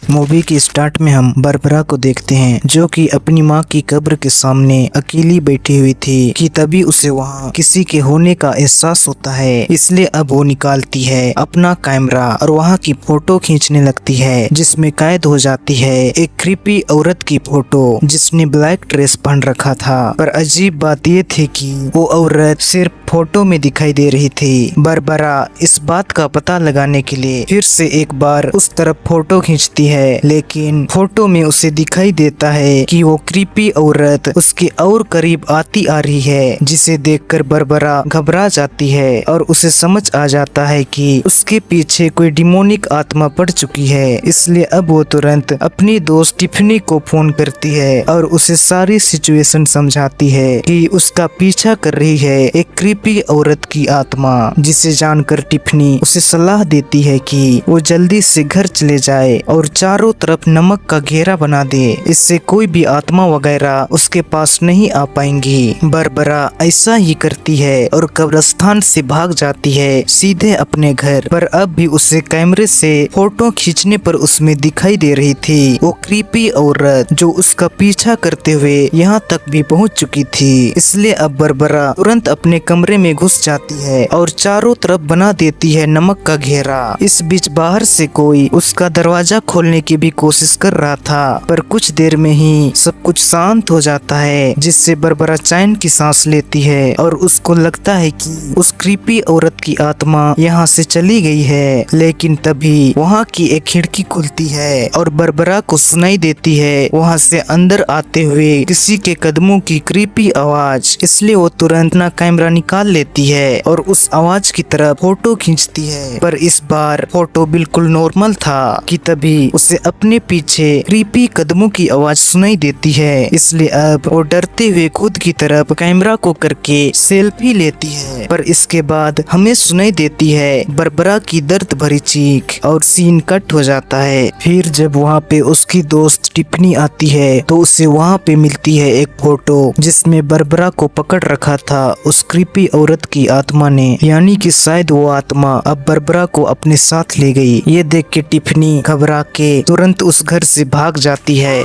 Movie के start में हम बारबरा को देखते हैं जो कि अपनी माँ की कब्र के सामने अकेली बैठी हुई थी कि तभी उसे वहाँ किसी के होने का एहसास होता है। इसलिए अब वो निकालती है अपना कैमरा और वहाँ की फोटो खींचने लगती है जिसमें कैद हो जाती है एक क्रीपी औरत की फोटो जिसने ब्लैक ड्रेस पहन रखा था। पर अजीब बात ये थी कि वो औरत सिर्फ फोटो में दिखाई दे रही थी। बारबरा इस बात का पता लगाने के लिए फिर से एक बार उस तरफ फोटो खींचती है, लेकिन फोटो में उसे दिखाई देता है कि वो क्रीपी औरत उसके और करीब आती आ रही है, जिसे देखकर बारबरा घबरा जाती है और उसे समझ आ जाता है कि उसके पीछे कोई डिमोनिक आत्मा पड़ चुकी है। इसलिए अब वो तुरंत अपनी दोस्त टिफनी को फोन करती है और उसे सारी सिचुएशन समझाती है कि उसका पीछा कर रही है एक क्रीपी औरत की आत्मा, जिसे जानकर टिफनी उसे सलाह देती है कि वो जल्दी से घर चले जाए और चारों तरफ नमक का घेरा बना दे, इससे कोई भी आत्मा वगैरह उसके पास नहीं आ पाएंगी। बारबरा ऐसा ही करती है और कब्रिस्तान से भाग जाती है सीधे अपने घर पर। अब भी उसे कैमरे से फोटो खींचने पर उसमें दिखाई दे रही थी वो क्रीपी औरत जो उसका पीछा करते हुए यहाँ तक भी पहुँच चुकी थी। इसलिए अब बारबरा तुरंत अपने कमरे में घुस जाती है और चारों तरफ बना देती है नमक का घेरा। इस बीच बाहर से कोई उसका दरवाजा खोलने की भी कोशिश कर रहा था, पर कुछ देर में ही सब कुछ शांत हो जाता है, जिससे बारबरा चैन की सांस लेती है और उसको लगता है कि उस क्रीपी औरत की आत्मा यहाँ से चली गई है। लेकिन तभी वहाँ की एक खिड़की खुलती है और बारबरा को सुनाई देती है वहाँ से अंदर आते हुए किसी के कदमों की क्रीपी आवाज। इसलिए वो तुरंत अपना कैमरा निकाल लेती है और उस आवाज की तरफ फोटो खींचती है, पर इस बार फोटो बिल्कुल नॉर्मल था कि तभी उसे अपने पीछे क्रीपी कदमों की आवाज सुनाई देती है। इसलिए अब वो डरते हुए खुद की तरफ कैमरा को करके सेल्फी लेती है, पर इसके बाद हमें सुनाई देती है बारबरा की दर्द भरी चीख और सीन कट हो जाता है। फिर जब वहाँ पे उसकी दोस्त टिफनी आती है तो उसे वहाँ पे मिलती है एक फोटो जिसमें बारबरा को पकड़ रखा था उस क्रीपी औरत की आत्मा ने, यानी कि शायद वो आत्मा अब बारबरा को अपने साथ ले गई। ये देख के टिफनी घबरा के तुरंत उस घर से भाग जाती है।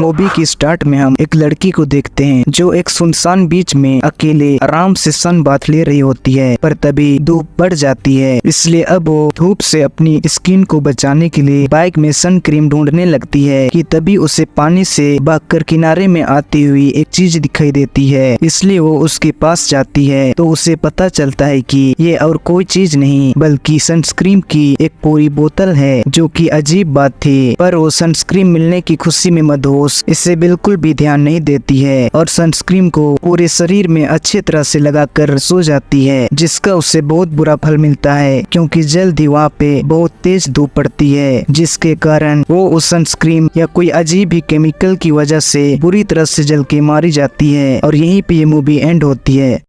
मूवी की स्टार्ट में हम एक लड़की को देखते हैं जो एक सुनसान बीच में अकेले आराम से सन बाथ ले रही होती है, पर तभी धूप बढ़ जाती है। इसलिए अब वो धूप से अपनी स्किन को बचाने के लिए बाइक में सन क्रीम ढूंढने लगती है कि तभी उसे पानी से भागकर किनारे में आती हुई एक चीज दिखाई देती है। इसलिए वो उसके पास जाती है तो उसे पता चलता है कि ये और कोई चीज नहीं बल्कि सनस्क्रीन की एक पूरी बोतल है, जो कि अजीब बात थी। पर वो सनस्क्रीन मिलने की खुशी में मदहोश इसे बिल्कुल भी ध्यान नहीं देती है और सनस्क्रीन को पूरे शरीर में अच्छी तरह से लगाकर सो जाती है, जिसका उसे बहुत बुरा फल मिलता है क्योंकि जल्द ही वहाँ पे बहुत तेज धूप पड़ती है, जिसके कारण वो उस सनस्क्रीन या कोई अजीब ही केमिकल की वजह से बुरी तरह से जल के मारी जाती है। और यहीं पे ये मूवी एंड होती है।